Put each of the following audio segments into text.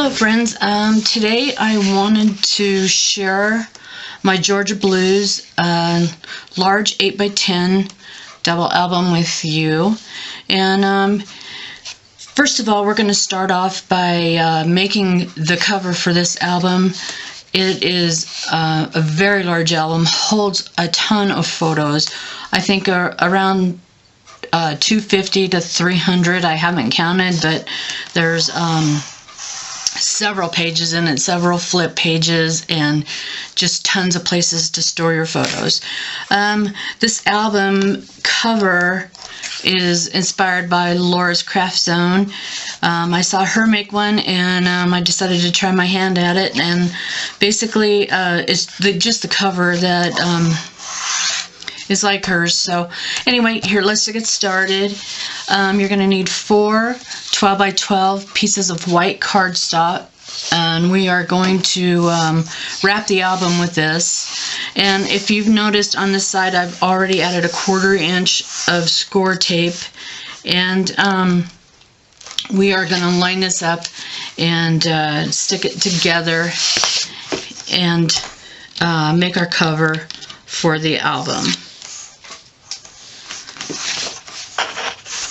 Hello friends, today I wanted to share my Georgia Blues large 8x10 double album with you. And first of all, we're going to start off by making the cover for this album. It is a very large album, holds a ton of photos. I think around 250 to 300. I haven't counted, but there's several pages in it, several flip pages, and just tons of places to store your photos. This album cover is inspired by Laura's Craft Zone. I saw her make one, and I decided to try my hand at it. And basically, it's just the cover that is like hers. So anyway, here, let's get started. You're going to need 4 12x12 pieces of white cardstock, and we are going to wrap the album with this. And if you've noticed on this side, I've already added a 1/4 inch of score tape, and we are going to line this up and stick it together and make our cover for the album.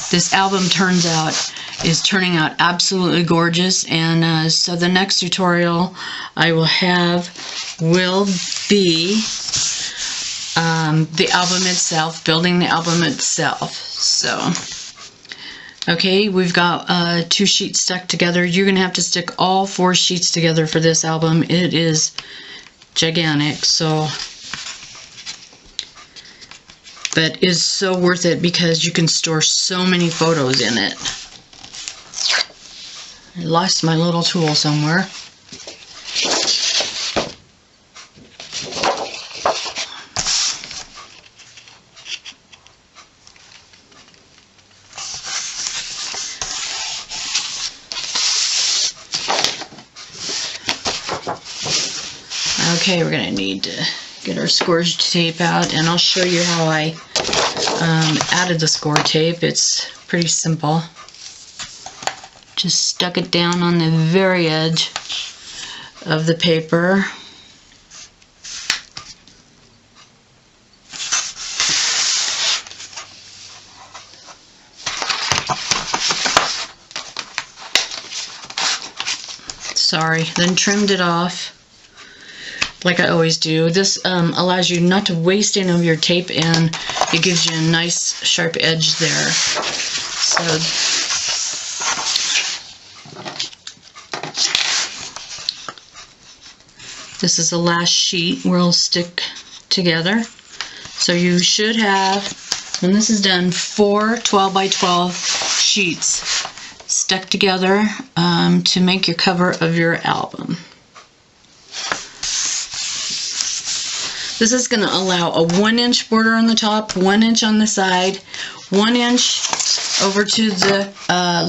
This album is turning out absolutely gorgeous, and so the next tutorial I will have will be the album itself, building the album itself. So, okay, we've got 2 sheets stuck together. You're going to have to stick all 4 sheets together for this album. It is gigantic, so... but is so worth it because you can store so many photos in it. I lost my little tool somewhere. Okay, we're going to need to get our score tape out, and I'll show you how I added the score tape. It's pretty simple. Just stuck it down on the very edge of the paper. Sorry, then trimmed it off like I always do. This allows you not to waste any of your tape, and it gives you a nice sharp edge there. So this is the last sheet we'll stick together. So you should have, when this is done, 4 12x12 sheets stuck together to make your cover of your album. This is going to allow a 1-inch border on the top, 1 inch on the side, 1 inch over to the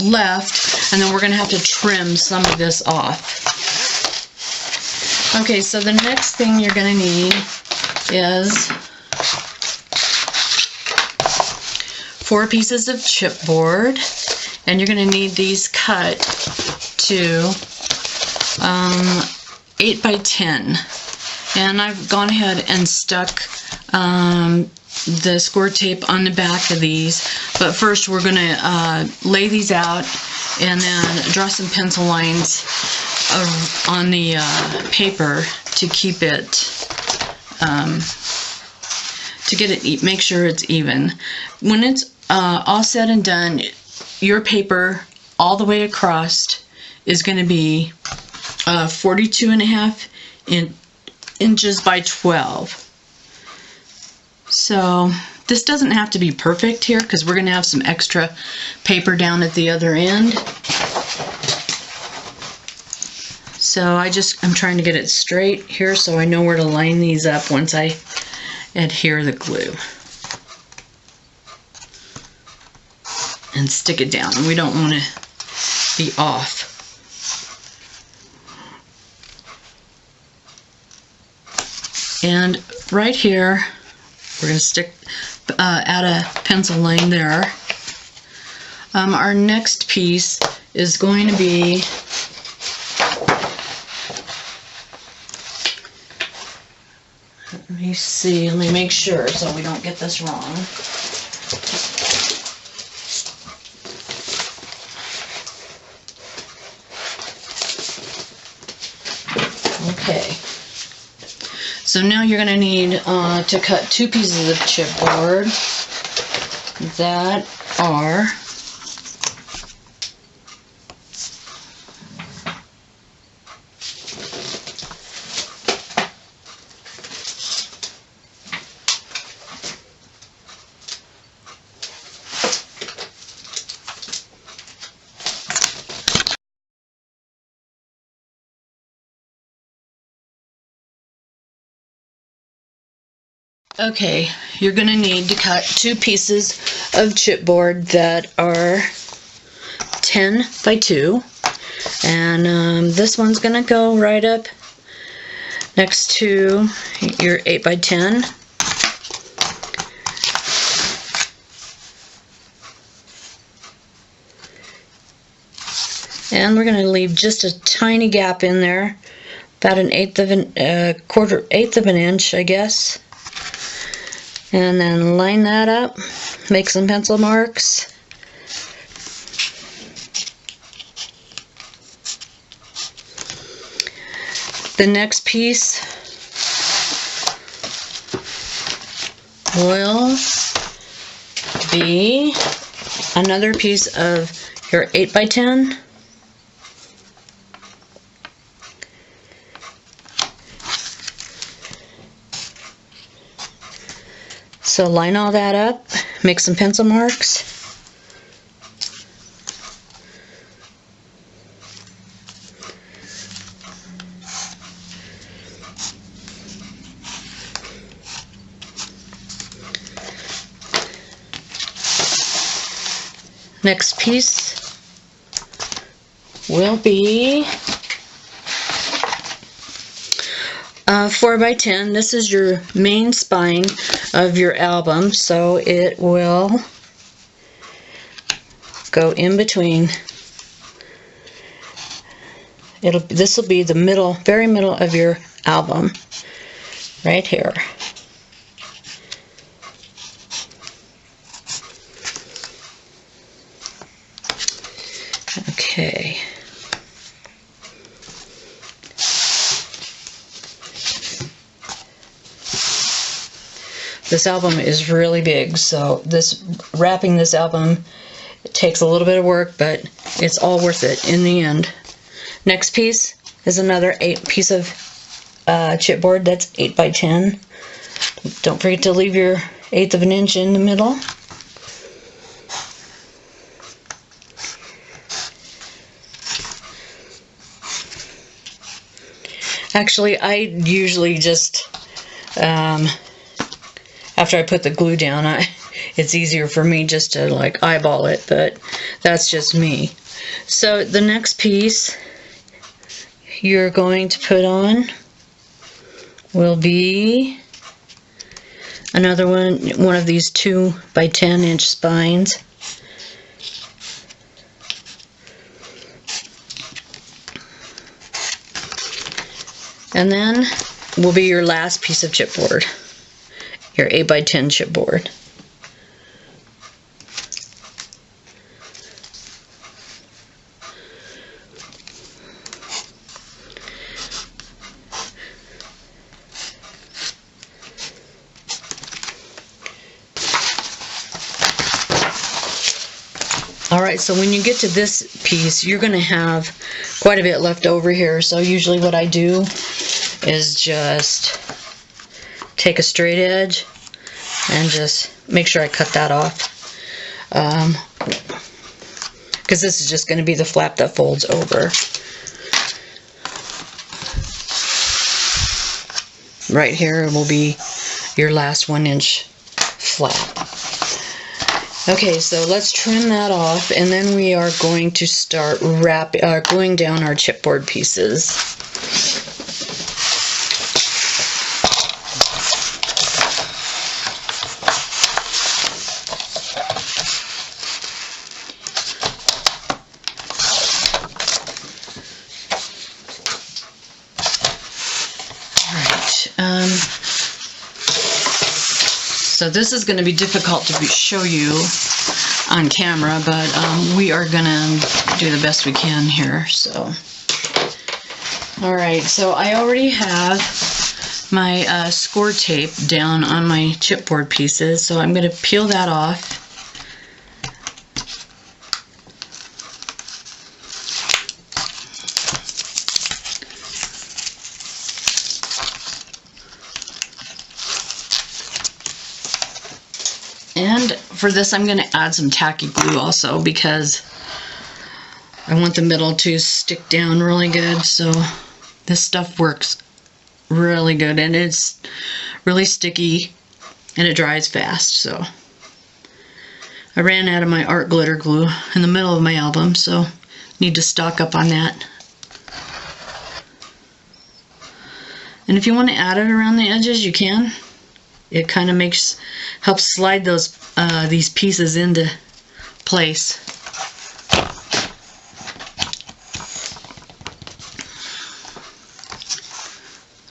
left, and then we're going to have to trim some of this off. Okay, so the next thing you're going to need is 4 pieces of chipboard, and you're going to need these cut to 8x10. And I've gone ahead and stuck the score tape on the back of these. But first we're going to lay these out and then draw some pencil lines on the paper to keep it, to get it, make sure it's even. When it's all said and done, your paper all the way across is going to be 42.5 inches by 12. So this doesn't have to be perfect here because we're going to have some extra paper down at the other end. So I'm trying to get it straight here so I know where to line these up once I adhere the glue. And stick it down. We don't want to be off. And right here, we're going to add a pencil line there. Our next piece is going to be me see. Let me make sure so we don't get this wrong. Okay. So now you're going to need to cut 2 pieces of chipboard that are okay, you're going to need to cut 2 pieces of chipboard that are 10 by 2. And this one's going to go right up next to your 8 by 10. And we're going to leave just a tiny gap in there, about an eighth of an inch, I guess. And then line that up, make some pencil marks. The next piece will be another piece of your 8 by 10. So line all that up, make some pencil marks. Next piece will be 4 by 10. This is your main spine of your album, so it will go in between. This will be the middle, very middle of your album, right here. Okay. This album is really big, so wrapping this album takes a little bit of work, but it's all worth it in the end. Next piece is another piece of chipboard that's 8 by 10. Don't forget to leave your 1/8 of an inch in the middle. Actually, I usually just after I put the glue down, it's easier for me just to like eyeball it, but that's just me. So the next piece you're going to put on will be another one of these 2 by 10 inch spines. And then will be your last piece of chipboard, your 8 by 10 chipboard. Alright, so when you get to this piece, you're going to have quite a bit left over here. So usually what I do is just take a straight edge and just make sure I cut that off. Because this is just going to be the flap that folds over. Right here will be your last 1 inch flap. Okay, so let's trim that off, and then we are going to start gluing down our chipboard pieces. All right. So this is going to be difficult to show you on camera, but we are going to do the best we can here. So, all right, so I already have my score tape down on my chipboard pieces, so I'm going to peel that off. And for this, I'm going to add some tacky glue also, because I want the middle to stick down really good. So this stuff works really good, and it's really sticky, and it dries fast. So I ran out of my art glitter glue in the middle of my album, so need to stock up on that. And if you want to add it around the edges, you can. It kind of helps slide those these pieces into place.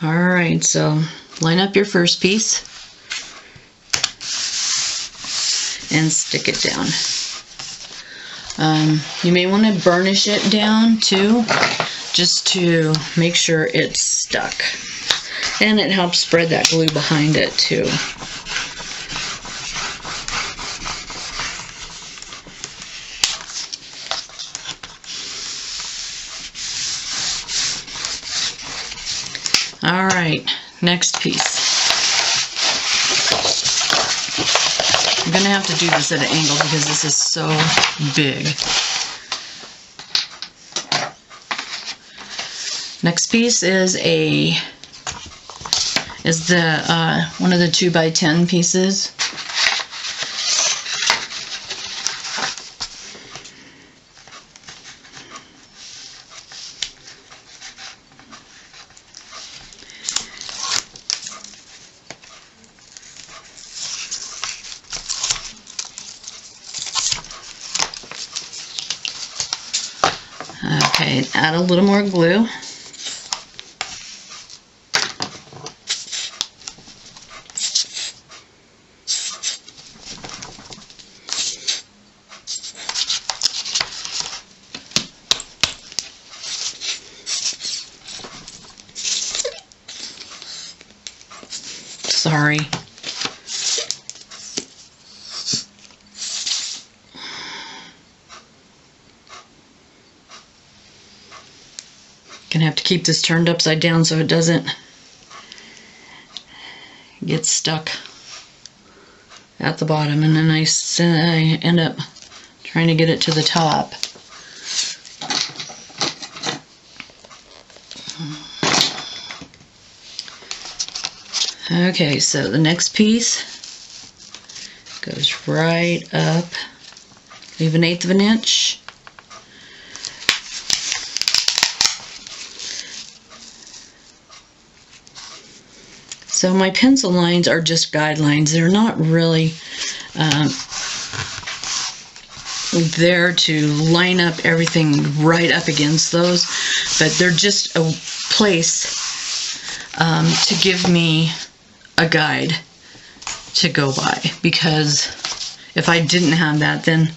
All right, so line up your first piece and stick it down. You may want to burnish it down too, just to make sure it's stuck. And it helps spread that glue behind it too. All right, next piece. I'm gonna have to do this at an angle because this is so big. Next piece is the one of the 2x10 pieces. Okay, add a little more glue. Sorry. Gonna have to keep this turned upside down so it doesn't get stuck at the bottom, and then I end up trying to get it to the top. Okay, so the next piece goes right up, leave 1/8 of an inch. So my pencil lines are just guidelines. They're not really there to line up everything right up against those, but they're just a place to give me a guide to go by, because if I didn't have that, then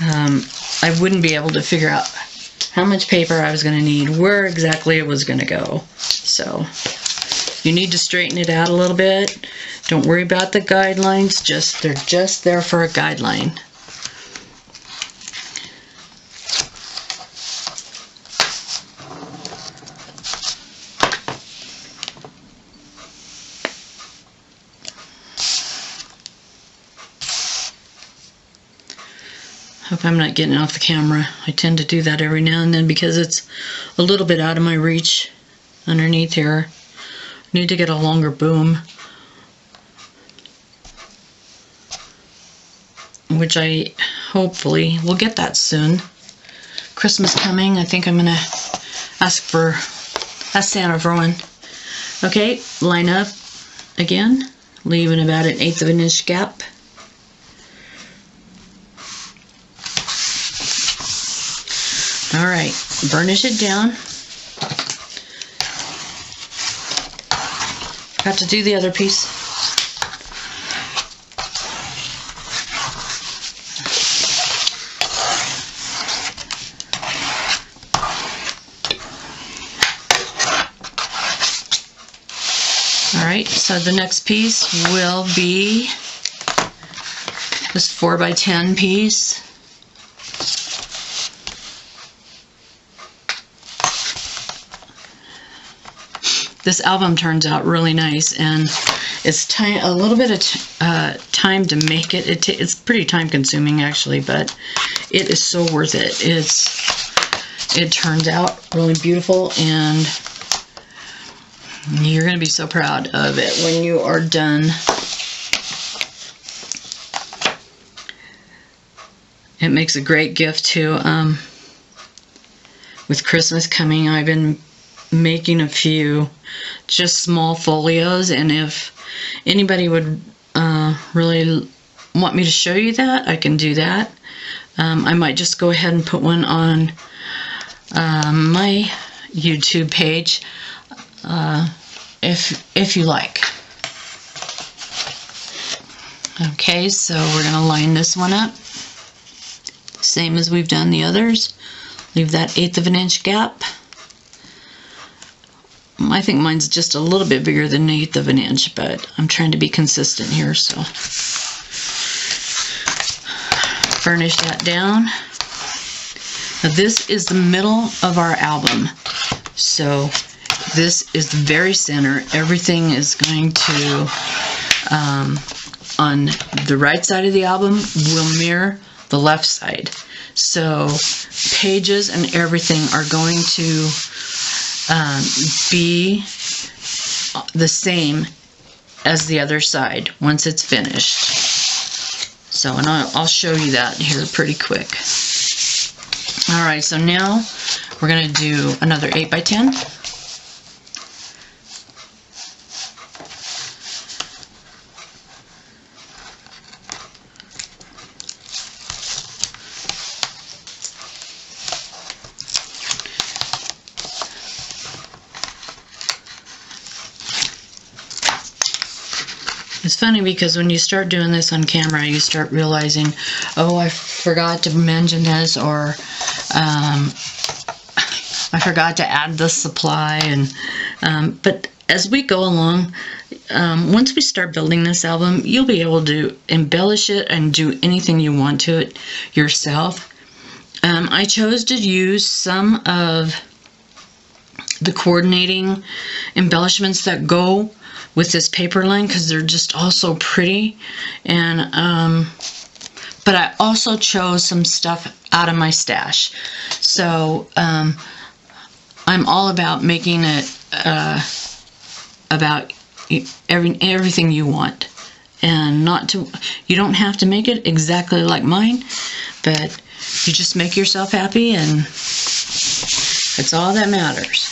I wouldn't be able to figure out how much paper I was going to need, where exactly it was going to go. So you need to straighten it out a little bit. Don't worry about the guidelines, they're just there for a guideline. Hope I'm not getting off the camera. I tend to do that every now and then because it's a little bit out of my reach underneath here. I need to get a longer boom, which I hopefully will get that soon. Christmas coming, I think I'm gonna ask Santa for one. Okay, line up again, leaving about 1/8 of an inch gap. All right, burnish it down. Got to do the other piece. Alright, so the next piece will be this 4x10 piece. This album turns out really nice, and it's a little bit of time to make it. It's pretty time consuming actually, but it is so worth it. It turns out really beautiful, and you're going to be so proud of it when you are done. It makes a great gift too. With Christmas coming, I've been making a few just small folios, and if anybody would really want me to show you that, I can do that. I might just go ahead and put one on my YouTube page if you like. Okay, so we're going to line this one up same as we've done the others. Leave that 1/8 of an inch gap. I think mine's just a little bit bigger than 1/8 of an inch, but I'm trying to be consistent here, so burnish that down. Now this is the middle of our album, so this is the very center. Everything is going to, on the right side of the album, will mirror the left side. So pages and everything are going to be the same as the other side once it's finished. So, and I'll show you that here pretty quick. Alright, so now we're going to do another 8x10. It's funny because when you start doing this on camera, you start realizing, oh, I forgot to mention this, or I forgot to add this supply. And but as we go along, once we start building this album, you'll be able to embellish it and do anything you want to it yourself. I chose to use some of the coordinating embellishments that go with this paper line because they're just all so pretty, and but I also chose some stuff out of my stash. So I'm all about making it about everything you want, and you don't have to make it exactly like mine, but you just make yourself happy, and it's all that matters.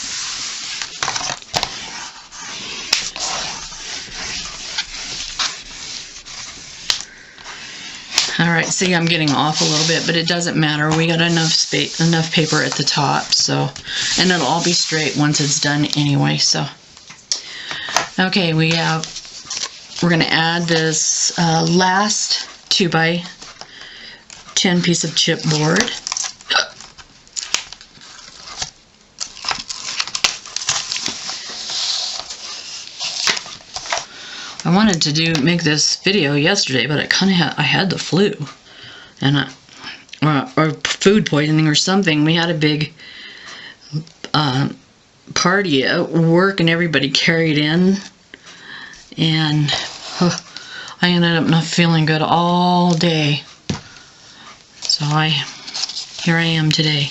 Alright, see, I'm getting off a little bit, but it doesn't matter. We got enough space, enough paper at the top, so, and it'll all be straight once it's done anyway, so. Okay, we're going to add this last 2x10 piece of chipboard. I wanted to make this video yesterday, but I had the flu, and or food poisoning or something. We had a big party at work, and everybody carried in, and I ended up not feeling good all day. So here I am today,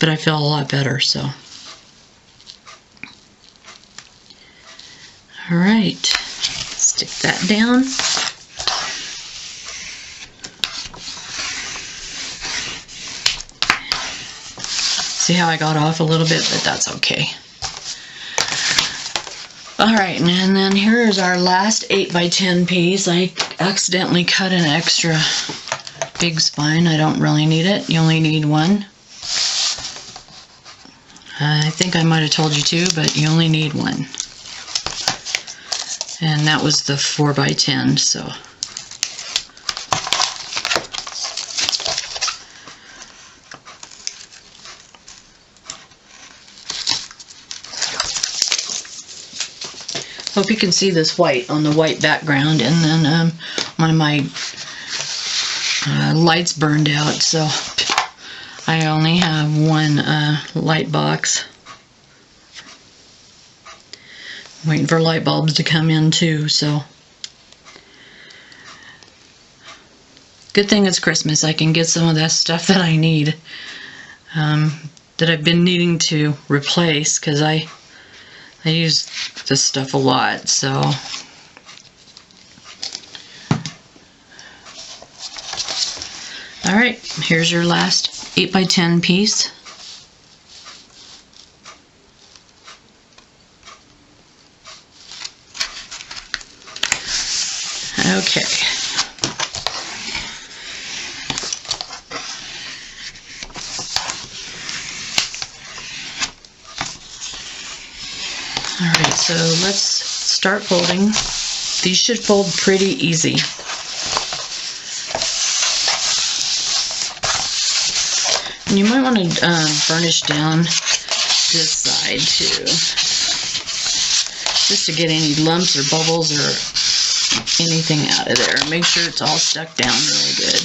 but I feel a lot better. So. Alright, stick that down. See how I got off a little bit, but that's okay. Alright, and then here's our last 8x10 piece. I accidentally cut an extra big spine. I don't really need it. You only need one. I think I might have told you to, but you only need one. And that was the 4x10, so. Hope you can see this white on the white background, and then one of my lights burned out, so I only have one light box. I'm waiting for light bulbs to come in too, so good thing it's Christmas. I can get some of that stuff that I need, that I've been needing to replace, because I use this stuff a lot, so. Alright, here's your last 8x10 piece. Okay. Alright, so let's start folding. These should fold pretty easy. And you might want to burnish down this side too, just to get any lumps or bubbles or anything out of there. Make sure it's all stuck down really good.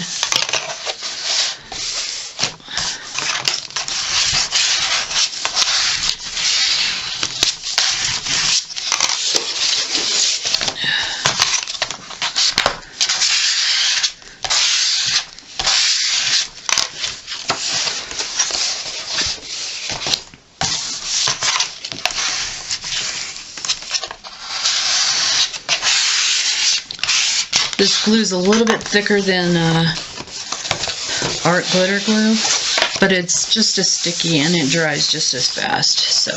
This glue is a little bit thicker than art glitter glue, but it's just as sticky and it dries just as fast. So,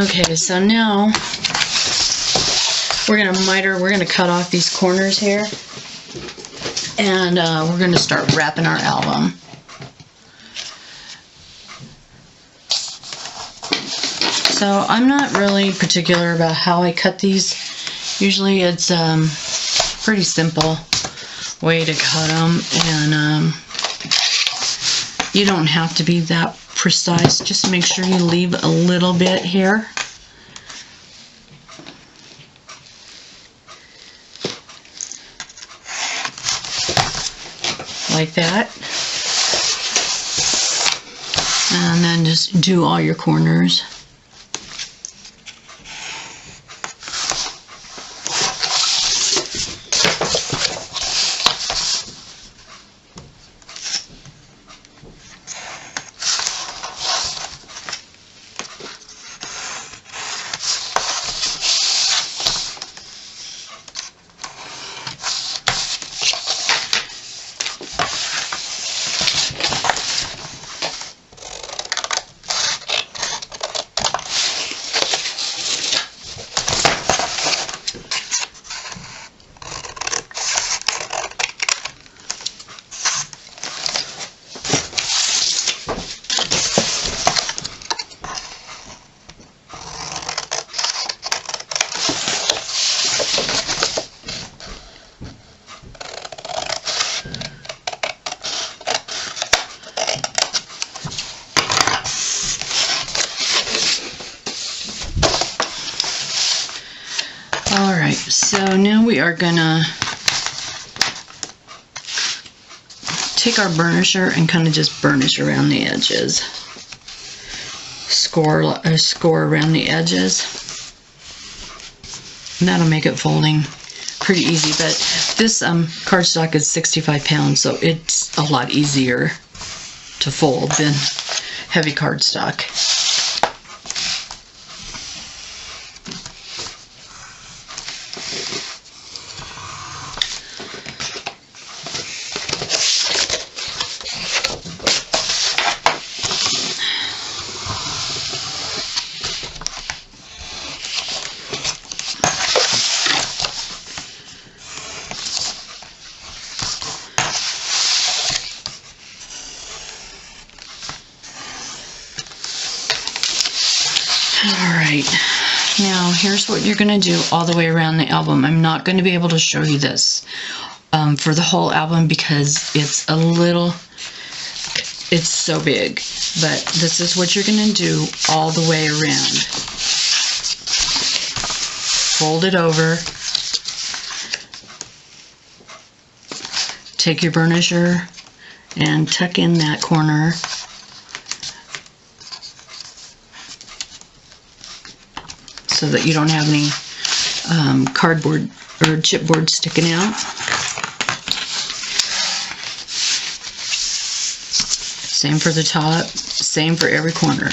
okay, so now we're gonna miter. We're gonna cut off these corners here, and we're gonna start wrapping our album. So I'm not really particular about how I cut these. Usually it's pretty simple way to cut them, and you don't have to be that precise. Just make sure you leave a little bit here. Like that. And then just do all your corners. Alright, so now we are gonna take our burnisher and kind of just burnish around the edges. Score around the edges. And that'll make it folding pretty easy, but this cardstock is 65 pounds, so it's a lot easier to fold than heavy cardstock. Alright, now here's what you're going to do all the way around the album. I'm not going to be able to show you this for the whole album because it's so big. But this is what you're going to do all the way around. fold it over. Take your burnisher and tuck in that corner. So that you don't have any cardboard or chipboard sticking out. Same for the top, same for every corner.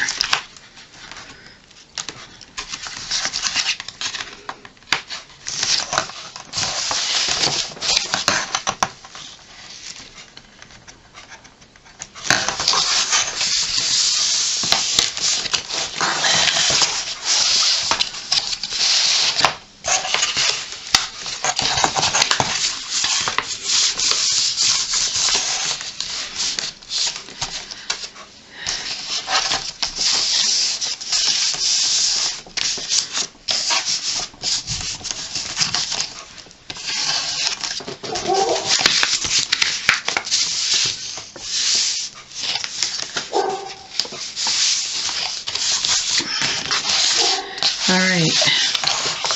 Alright,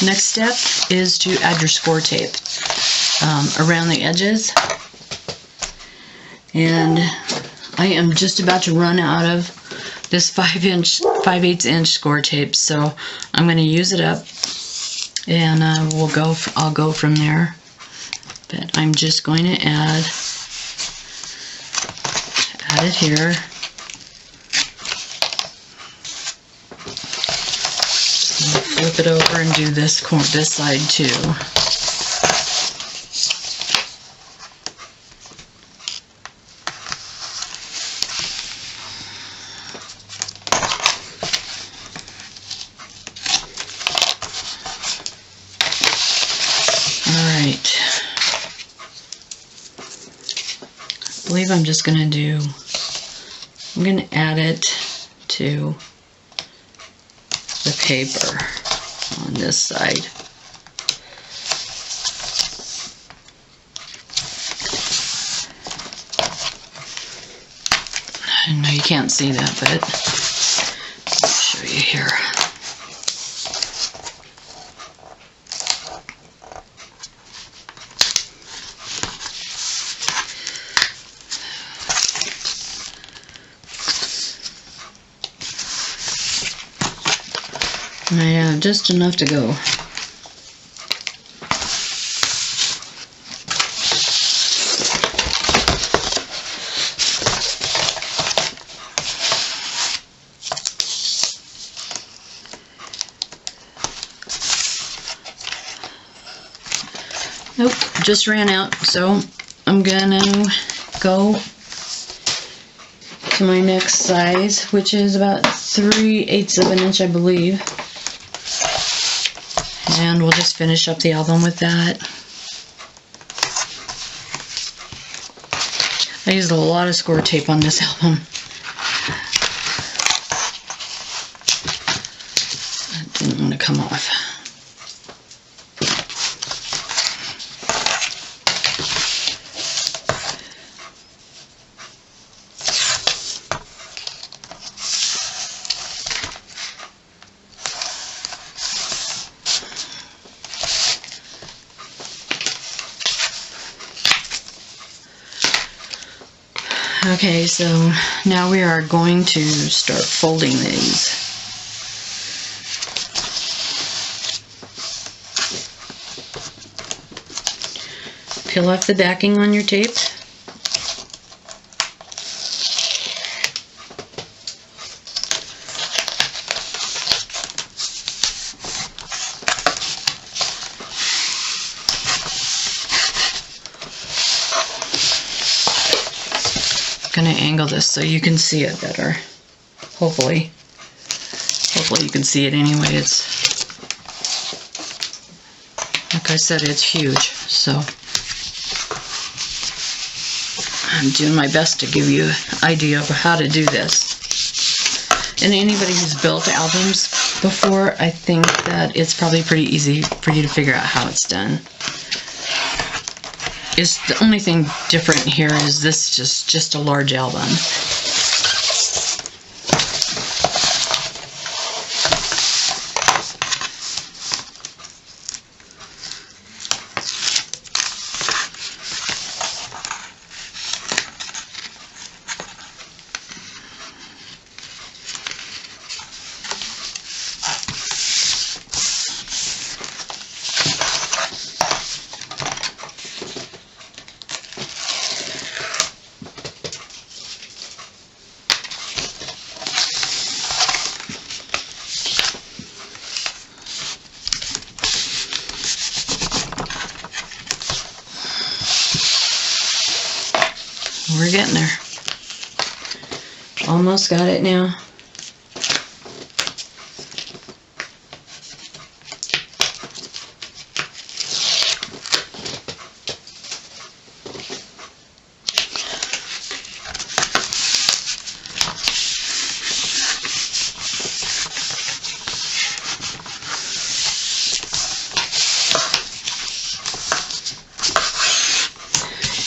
next step is to add your score tape around the edges. And I am just about to run out of this 5/8 inch score tape, so I'm going to use it up and I'll go from there. But I'm just going to add it here. Flip it over and do this side too. Alright. I believe I'm just going to add it to the paper on this side. I know you can't see that, but I'll show you here. I have just enough to go. Nope, just ran out, so I'm gonna go to my next size, which is about 3/8 of an inch, I believe. And we'll just finish up the album with that. I used a lot of score tape on this album. That didn't want to come off. Okay, so now we are going to start folding these. Peel off the backing on your tape. I'm going to angle this so you can see it better. Hopefully you can see it anyway. It's, like I said, it's huge, so I'm doing my best to give you an idea of how to do this. And anybody who's built albums before, I think that it's probably pretty easy for you to figure out how it's done. The only thing different here is this is just a large album. we're getting there. Almost got it now.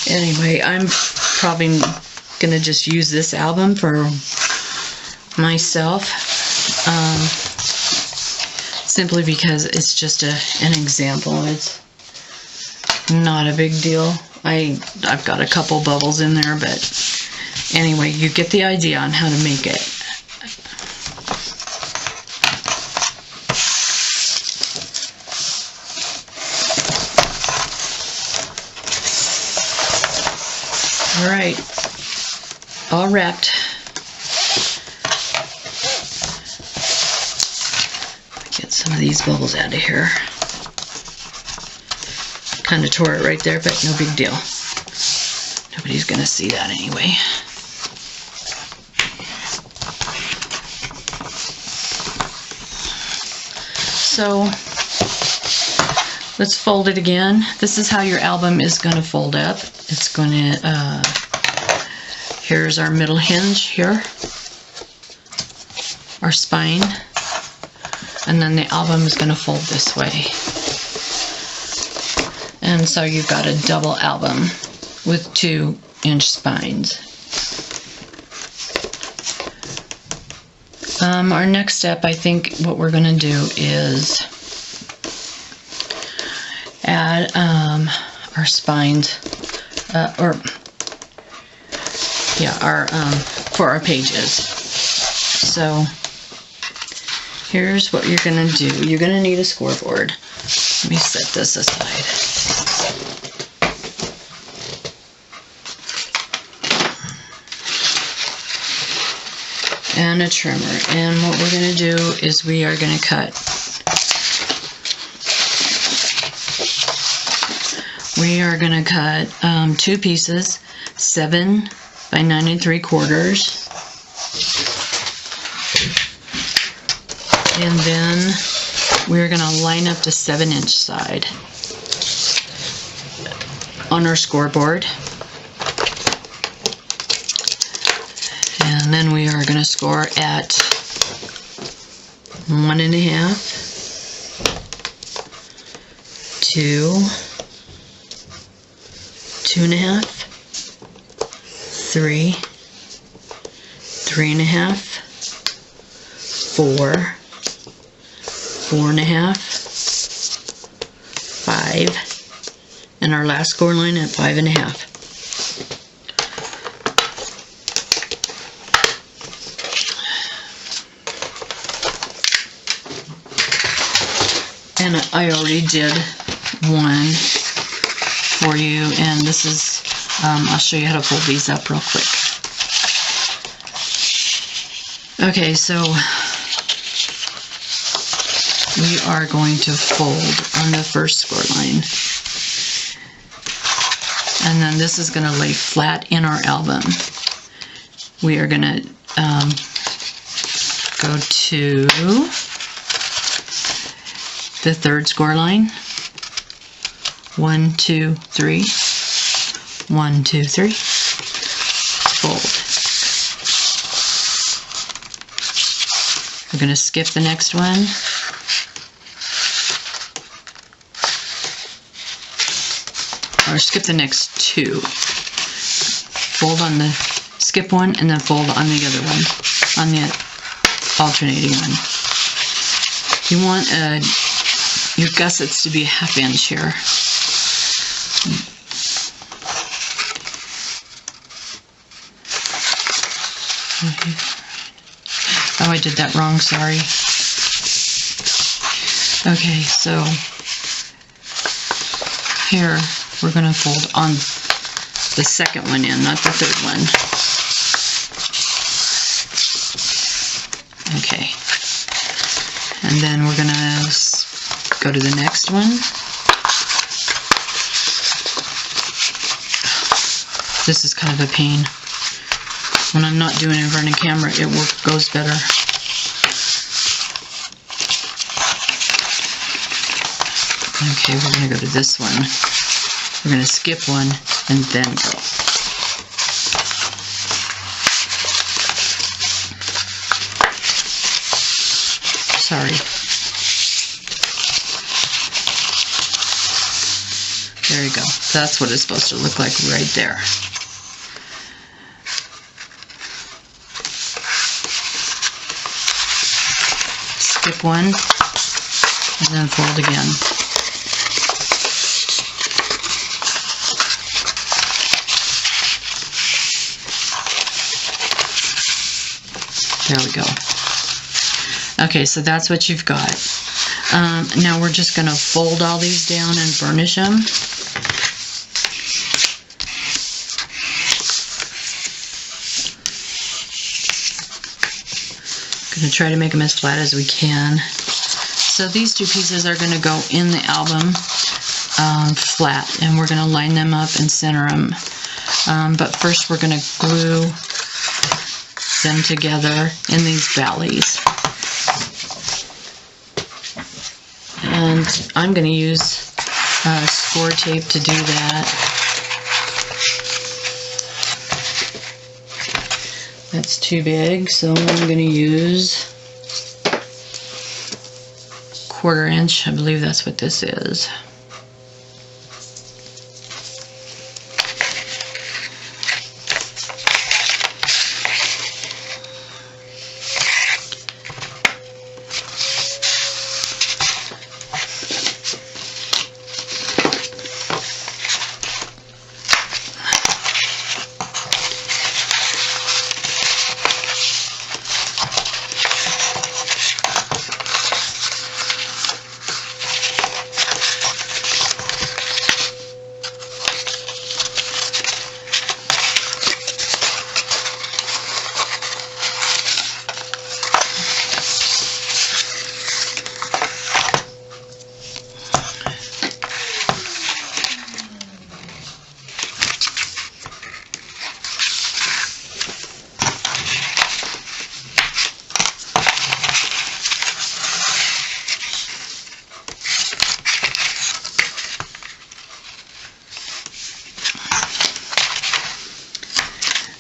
Anyway, I'm probably gonna just use this album for myself, simply because it's just an example. It's not a big deal. I've got a couple bubbles in there, but anyway, you get the idea on how to make it. All right, all wrapped. Get some of these bubbles out of here. Kind of tore it right there, but no big deal. Nobody's gonna see that anyway. So let's fold it again. This is how your album is going to fold up. It's going to, here's our middle hinge here, our spine, and then the album is going to fold this way. And so you've got a double album with 2-inch spines. Our next step, I think what we're going to do is add our spines, for our pages. So here's what you're going to do. You're going to need a scoreboard. Let me set this aside. And a trimmer. And what we're going to do is we are going to cut. We are going to cut 2 pieces, 7 by 9 3/4. And then we're going to line up the 7-inch side on our scoreboard. And then we are going to score at 1.5, 2, 2.5, 3, 3.5, 4, 4.5, 5, and our last score line at 5.5. And I already did one for you, and this is, I'll show you how to fold these up real quick. Okay, so we are going to fold on the first score line. And then this is going to lay flat in our album. We are going to go to the third score line. 1, 2, 3. 1, 2, 3. Fold. We're going to skip the next one. Or skip the next 2. Fold on the skip one and then fold on the other one, on the alternating one. You want your gussets to be a 1/2 inch here. Oh, I did that wrong, sorry. Okay, so here we're going to fold on the second one in, not the third one. Okay. And then we're going to go to the next one. This is kind of a pain. When I'm not doing it in front of camera, it goes better. Okay, we're going to go to this one. We're going to skip one and then go. Sorry. There you go. That's what it's supposed to look like right there. Skip one and then fold again. There we go. Okay, so that's what you've got. Now we're just going to fold all these down and burnish them. Going to try to make them as flat as we can. So these two pieces are going to go in the album flat, and we're going to line them up and center them. But first we're going to glue them together in these valleys. And I'm going to use score tape to do that. That's too big, so I'm going to use 1/4 inch. I believe that's what this is.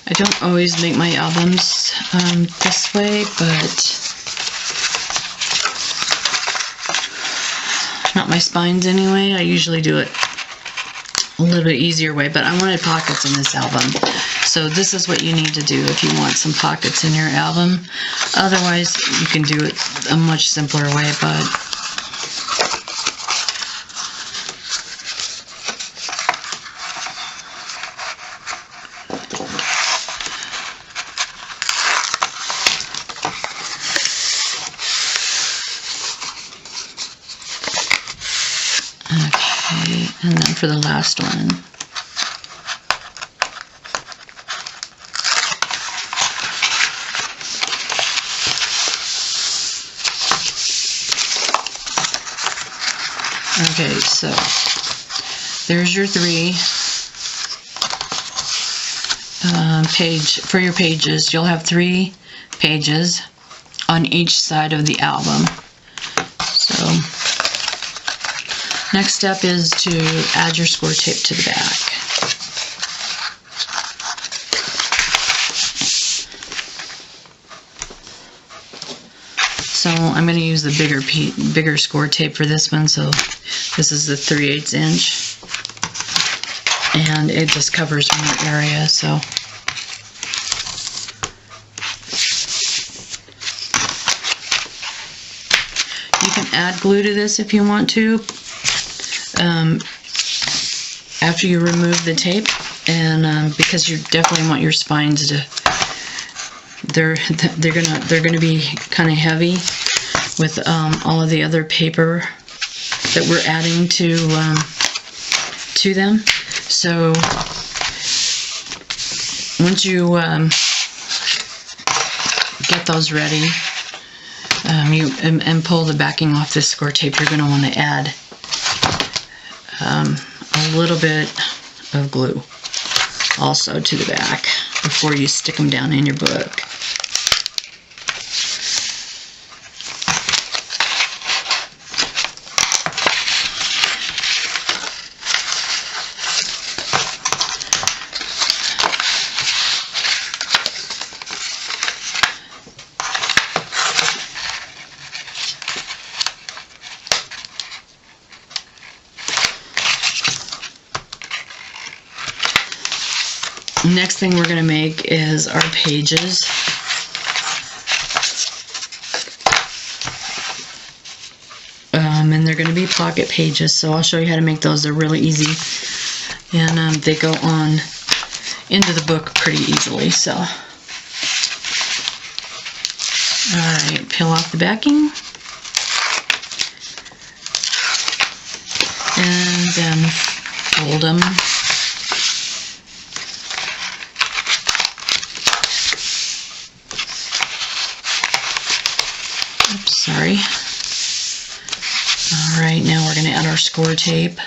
I don't always make my albums this way, but not my spines anyway. I usually do it a little bit easier way, but I wanted pockets in this album. So this is what you need to do if you want some pockets in your album. Otherwise, you can do it a much simpler way, but okay, and then for the last one, okay, so there's your 3 for your pages. You'll have 3 pages on each side of the album. So next step is to add your score tape to the back. So I'm going to use the bigger score tape for this one. So this is the 3/8 inch, and it just covers more area. So you can add glue to this if you want to after you remove the tape, and because you definitely want your spines to, they're gonna be kind of heavy with all of the other paper that we're adding to them. So once you get those ready, and pull the backing off this score tape, you're going to want to add a little bit of glue. also to the back before you stick them down in your book. Next thing we're going to make is our pages. And they're going to be pocket pages, so I'll show you how to make those. They're really easy, and they go on into the book pretty easily. So, alright, peel off the backing, and then fold them. Oops, sorry. Alright, now we're going to add our score tape.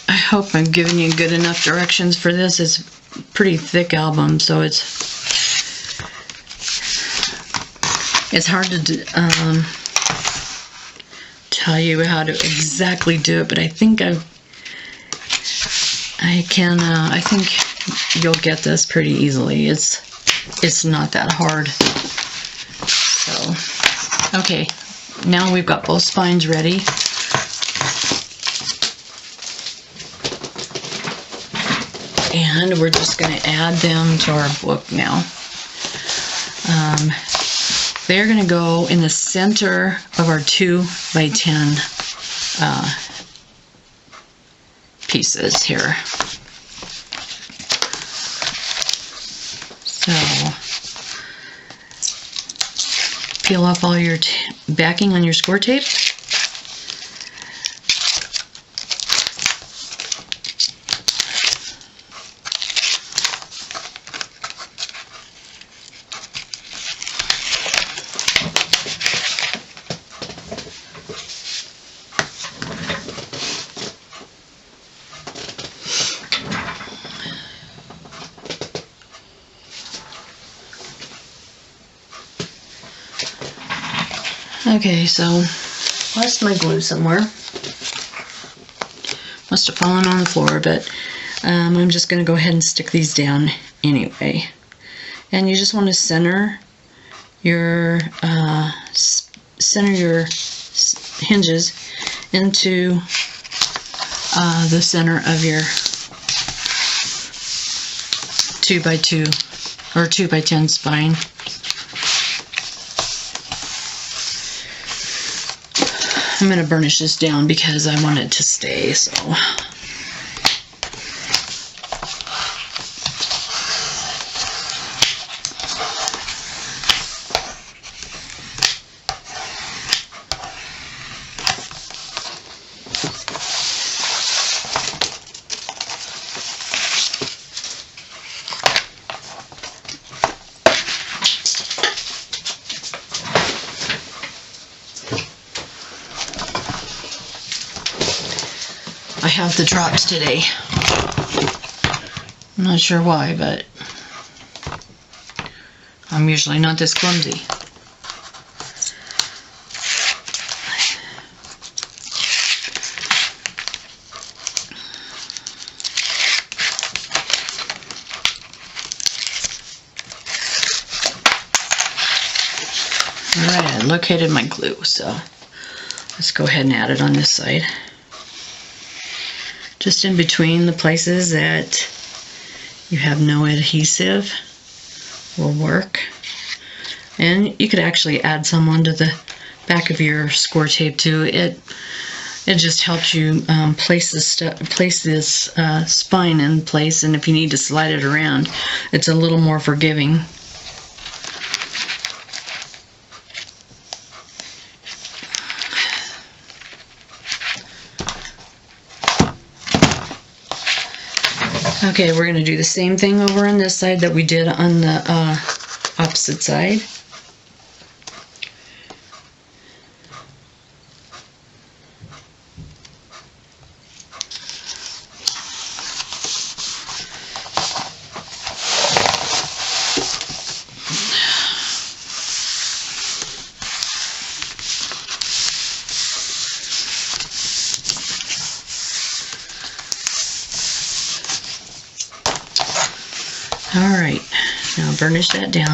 I hope I'm giving you good enough directions for this. It's a pretty thick album, so it's hard to tell you how to exactly do it, but I think I think you'll get this pretty easily. It's not that hard. So, okay, now we've got both spines ready. And we're just going to add them to our book now. They're going to go in the center of our 2x10 pieces here. So, peel off all your backing on your score tape. Okay, so lost my glue somewhere. Must have fallen on the floor, but I'm just going to go ahead and stick these down anyway. And you just want to center your hinges into the center of your 2x2 or 2x10 spine. I'm going to burnish this down because I want it to stay, so. I have the drops today. I'm not sure why, but I'm usually not this clumsy. Alright, I located my glue, so let's go ahead and add it on this side. Just in between the places that you have no adhesive will work. And you could actually add some onto the back of your score tape too. It just helps you place this spine in place, and if you need to slide it around, it's a little more forgiving. Okay, we're going to do the same thing over on this side that we did on the opposite side. Alright, now burnish that down.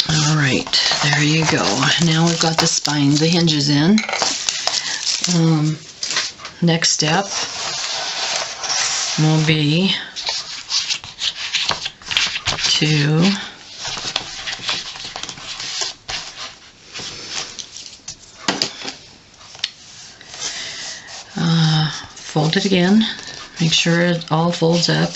Alright, there you go. Now we've got the spines, the hinges in. Next step will be to fold it again. Make sure it all folds up.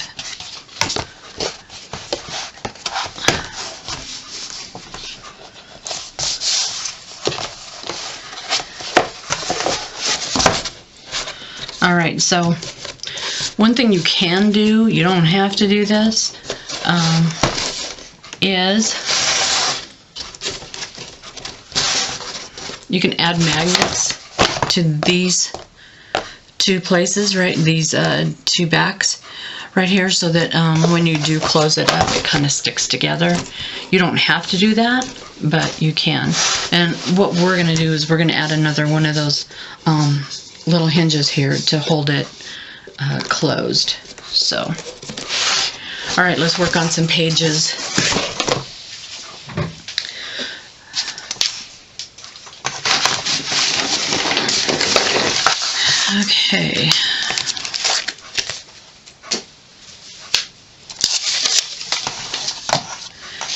Alright, so one thing you can do, you don't have to do this, is you can add magnets to these two places, right? These two backs right here, so that when you do close it up, it kind of sticks together. You don't have to do that, but you can. And what we're going to do is we're going to add another one of those little hinges here to hold it closed. So, all right, let's work on some pages. Okay.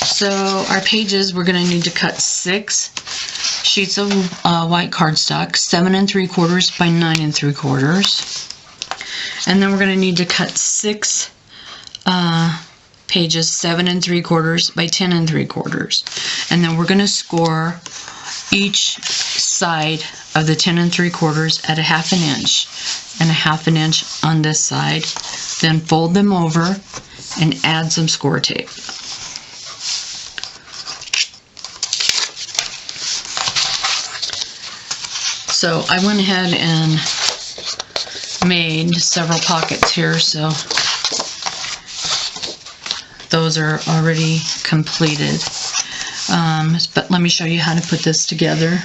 So our pages, we're going to need to cut 6 sheets of white cardstock, 7 3/4 by 9 3/4. And then we're going to need to cut 6 pages, 7 3/4 by 10 3/4. And then we're going to score each side of the 10 3/4 at a 1/2 inch and a 1/2 inch on this side. Then fold them over and add some score tape. So I went ahead and made several pockets here, so those are already completed. But let me show you how to put this together.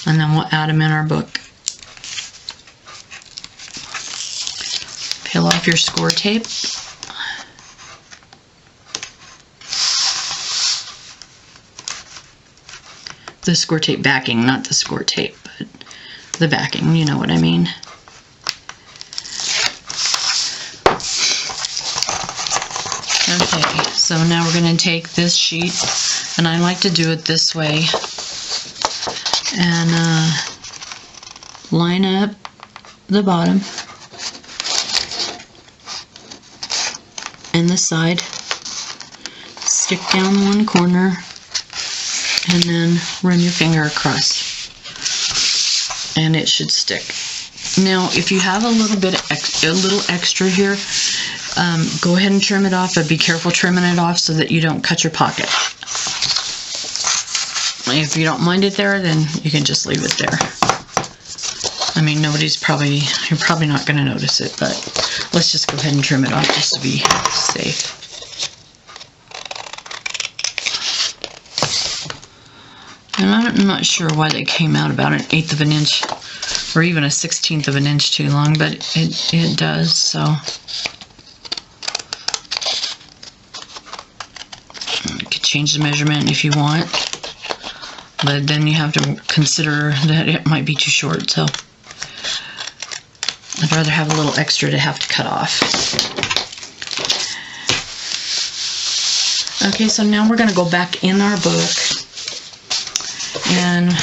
And then we'll add them in our book. Peel off your score tape. The score tape backing, not the score tape, but the backing, you know what I mean. Okay, so now we're going to take this sheet, and I like to do it this way, and line up the bottom and the side, stick down one corner, and then run your finger across, and it should stick. Now, if you have a little extra here, go ahead and trim it off, but be careful trimming it off so that you don't cut your pocket. If you don't mind it there, then you can just leave it there. I mean, you're probably not going to notice it, but let's just go ahead and trim it off just to be safe. And I'm not sure why they came out about 1/8 of an inch or even 1/16 of an inch too long, but it does, so. You could change the measurement if you want, but then you have to consider that it might be too short, so I'd rather have a little extra to have to cut off. Okay, so now we're going to go back in our book and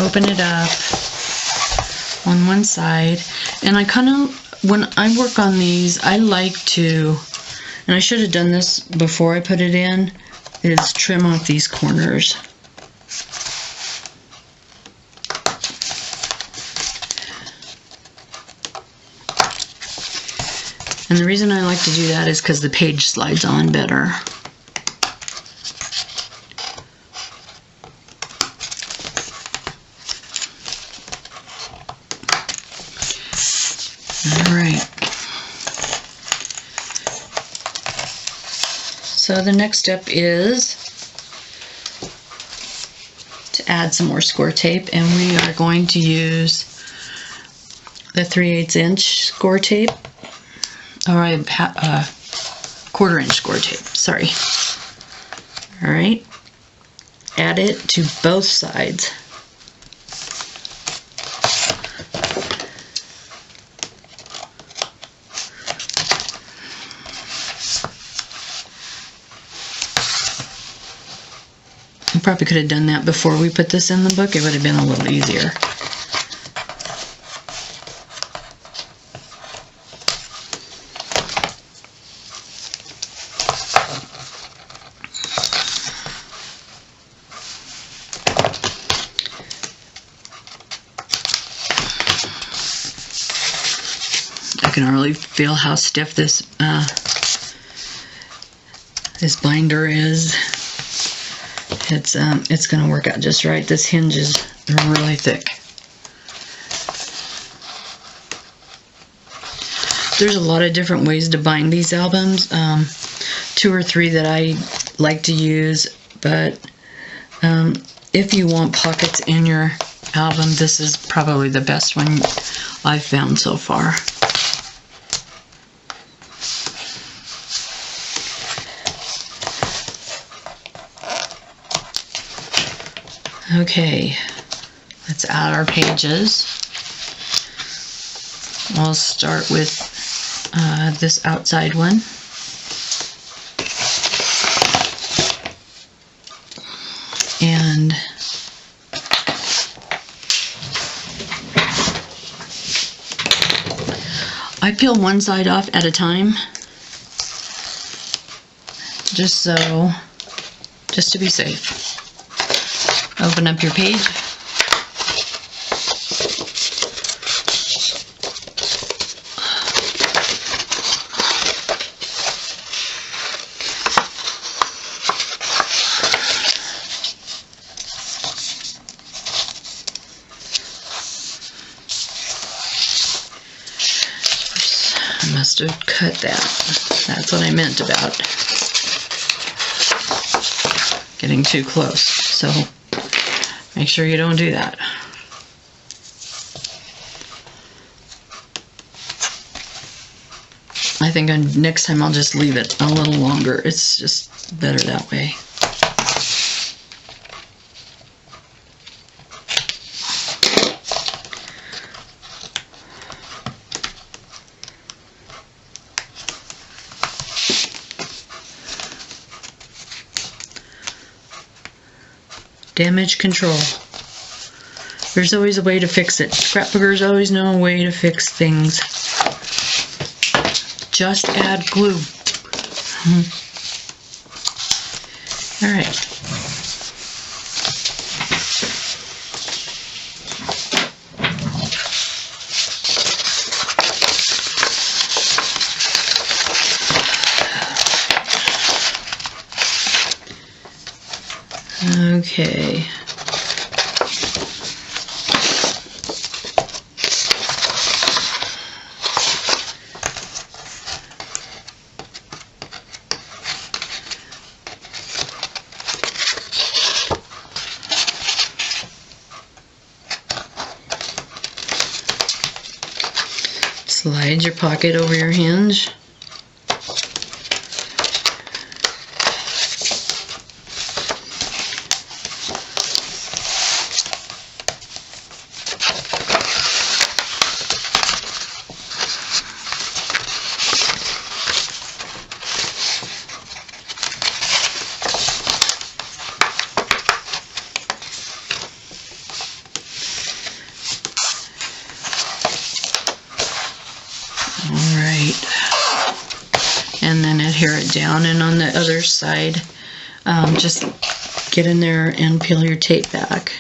open it up. on one side. And I kind of, when I work on these, I like to, and I should have done this before I put it in, is trim off these corners. And the reason I like to do that is because the page slides on better. Alright. So the next step is to add some more score tape, and we are going to use the 3/8 inch score tape. Or a 1/4 inch score tape, sorry. Alright, add it to both sides. I probably could have done that before we put this in the book. It would have been a little easier. I can really feel how stiff this this binder is. It's going to work out just right. This hinge is really thick. There's a lot of different ways to bind these albums. 2 or 3 that I like to use, but if you want pockets in your album, this is probably the best one I've found so far. Okay, let's add our pages. We'll start with this outside one. And I peel one side off at a time, just to be safe. Open up your page. I must have cut that. That's what I meant about getting too close. So make sure you don't do that. I think next time I'll just leave it a little longer. It's just better that way. Damage control. There's always a way to fix it. Scrapbookers always know a way to fix things. Just add glue. All right. Okay. Slide your pocket over your hinge. tear it down, and on the other side, just get in there and peel your tape back.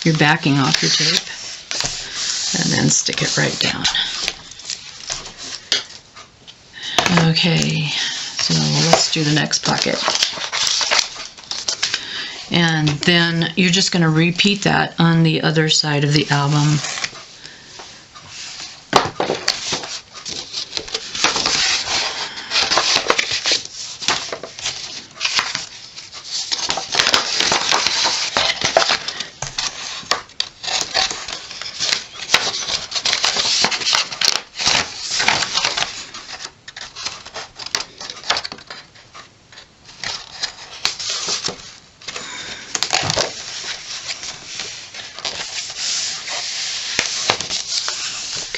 You're backing off your tape, and then stick it right down. Okay, so let's do the next pocket. And then you're just going to repeat that on the other side of the album.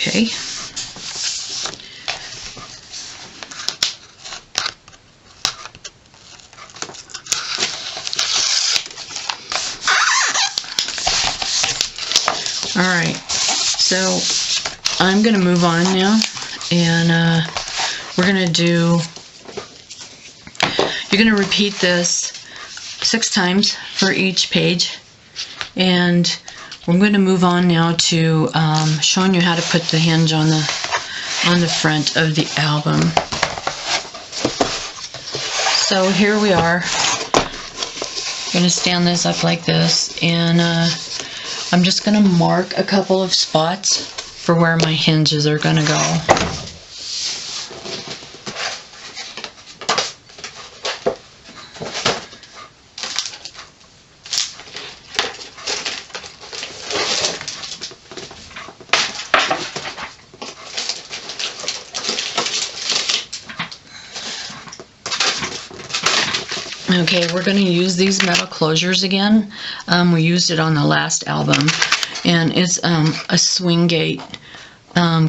Okay. All right, so I'm going to move on now, and we're going to do, you're going to repeat this 6 times for each page, and we're going to move on now to showing you how to put the hinge on the front of the album. So here we are. I'm going to stand this up like this, and I'm just going to mark a couple of spots for where my hinges are going to go. Okay, we're going to use these metal closures again. We used it on the last album, and it's a swing gate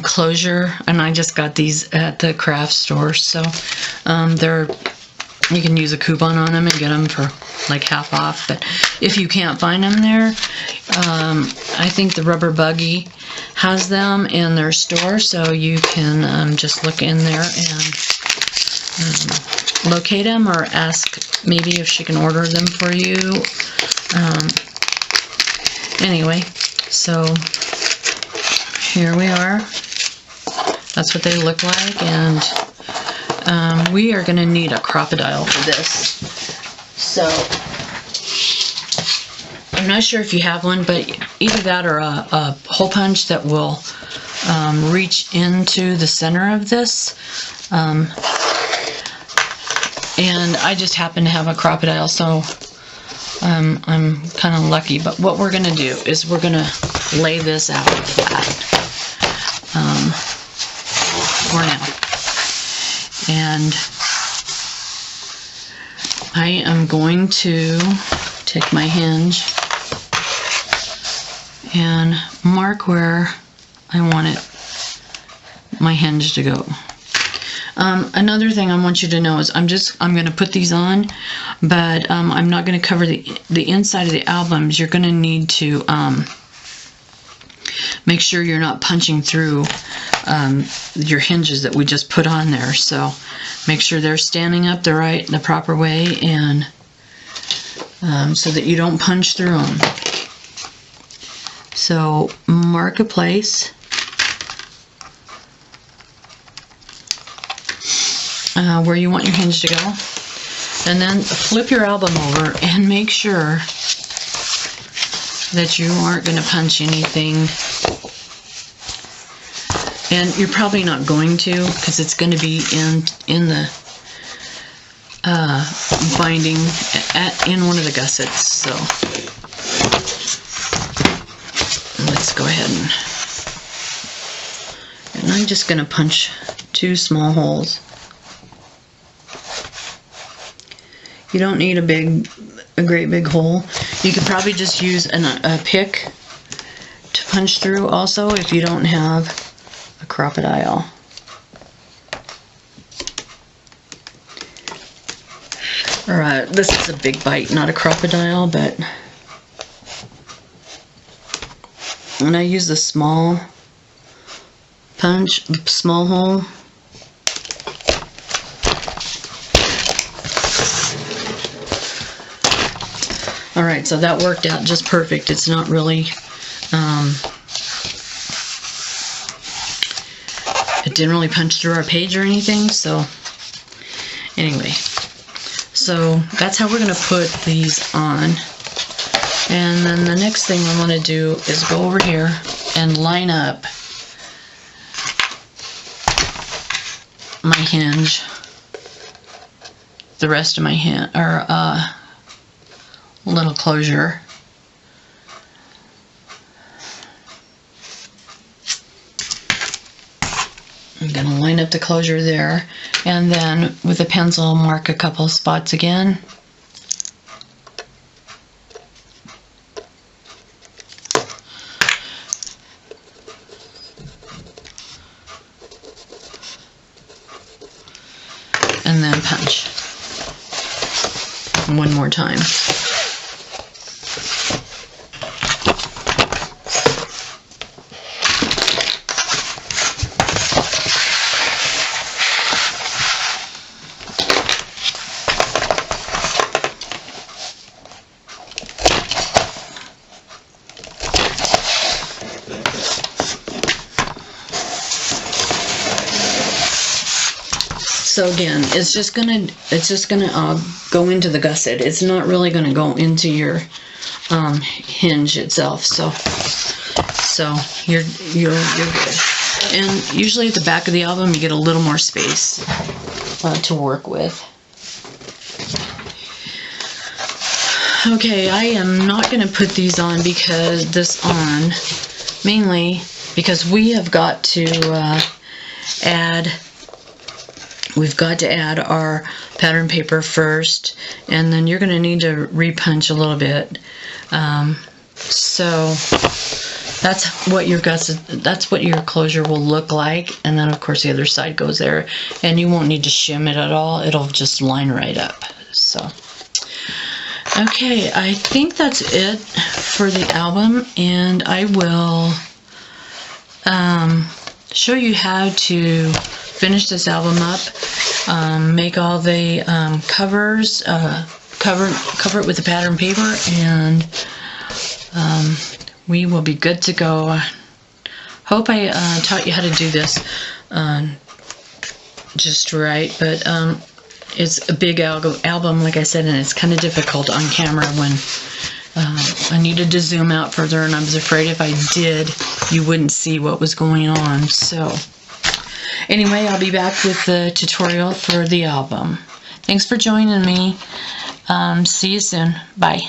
closure, and I just got these at the craft store, so you can use a coupon on them and get them for like half off. But if you can't find them there, I think the Rubber Buggy has them in their store, so you can just look in there and locate them, or ask maybe if she can order them for you. Anyway, so here we are. That's what they look like, and we are going to need a crocodile for this. So I'm not sure if you have one, but either that or a hole punch that will reach into the center of this. And I just happen to have a crocodile, so I'm kind of lucky. But what we're going to do is we're going to lay this out flat for now. And I am going to take my hinge and mark where I want my hinge to go. Another thing I want you to know is I'm going to put these on, but I'm not going to cover the inside of the albums. You're going to need to make sure you're not punching through your hinges that we just put on there. So make sure they're standing up the proper way, and so that you don't punch through them. So mark a place. Where you want your hinge to go, and then flip your album over and make sure that you aren't going to punch anything, and you're probably not going to, because it's going to be in the binding in one of the gussets. So let's go ahead and I'm just going to punch 2 small holes. You don't need a great big hole. You could probably just use a pick to punch through also if you don't have a crocodile. Alright, this is a big bite, not a crocodile, but when I use the small punch, small hole, Alright, so that worked out just perfect. It's not really, it didn't really punch through our page or anything, so anyway. So that's how we're going to put these on. And then the next thing I want to do is go over here and line up my hinge, the rest of my hinge, or little closure. I'm going to line up the closure there, and then with a pencil mark a couple spots again. And then punch one more time. So again, it's just gonna go into the gusset. It's not really gonna go into your hinge itself. So you're good. And usually at the back of the album, you get a little more space to work with. Okay, I am not gonna put these on mainly because we have got to add. We've got to add our pattern paper first, and then you're going to need to repunch a little bit. So that's what your closure will look like, and then of course the other side goes there, and you won't need to shim it at all. It'll just line right up. So okay, I think that's it for the album, and I will show you how to finish this album up, make all the covers, cover it with the pattern paper, and we will be good to go. Hope I taught you how to do this just right, but it's a big album, like I said, and it's kind of difficult on camera when I needed to zoom out further, and I was afraid if I did, you wouldn't see what was going on. So anyway, I'll be back with the tutorial for the album. Thanks for joining me. See you soon. Bye.